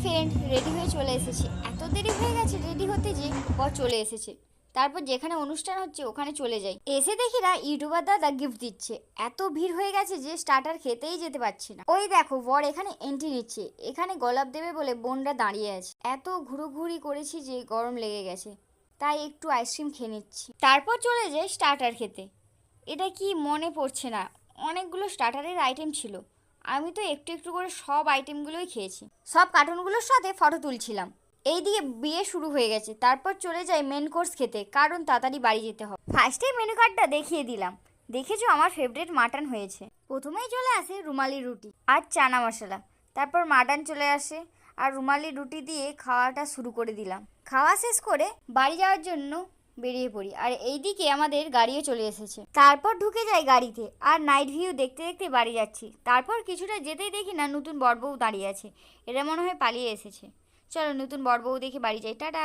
Friend, ready হয়ে চলে এসেছি। এত দেরি হয়ে গেছে রেডি হতে যে বর চলে এসেছে। তারপর যেখানে অনুষ্ঠান হচ্ছে ওখানে চলে যাই। এসে দেখি না ইউটিউবার দাদা গিফট দিচ্ছে। এত ভিড় হয়ে গেছে যে স্টার্টার খেতেই যেতে পারছি না। ওই দেখো বর এখানে এন্ট্রি নিচ্ছে। এখানে গোলাপ দেবে বলে বোনরা দাঁড়িয়ে আছে। এত ঘুরোঘুরি করেছি যে গরম লেগে গেছে, তাই একটু আইসক্রিম খেয়ে নিচ্ছি। তারপর চলে যাই স্টার্টার খেতে। এটা কি মনে পড়ছে না, অনেকগুলো স্টার্টারের আইটেম ছিল। আমি তো একটু একটু করে সব আইটেমগুলোই খেয়েছি। সব কার্টুনগুলোর সাথে ফটো তুলছিলাম। এইদিকে বিয়ে শুরু হয়ে গেছে। তারপর চলে যাই মেন কোর্স খেতে, কারণ তাড়াতাড়ি বাড়ি যেতে হবে। ফার্স্টেই মেনু কার্ডটা দেখিয়ে দিলাম। দেখেছো আমার ফেভারিট মাটন হয়েছে। প্রথমেই চলে আসে রুমালি রুটি আর চানা মশলা। তারপর মাটন চলে আসে আর রুমালি রুটি দিয়ে খাওয়াটা শুরু করে দিলাম। খাওয়া শেষ করে বাড়ি যাওয়ার জন্য বেরিয়ে পড়ি। আর এইদিকে আমাদের গাড়িও চলে এসেছে। তারপর ঢুকে যাই গাড়িতে আর নাইট ভিউ দেখতে দেখতে বাড়ি যাচ্ছি। তারপর কিছুটা যেতেই দেখি না নতুন বর বউ দাঁড়িয়ে আছে। এরা মনে হয় পালিয়ে এসেছে। চলো নতুন বর বউ দেখে বাড়ি যাই। টাটা।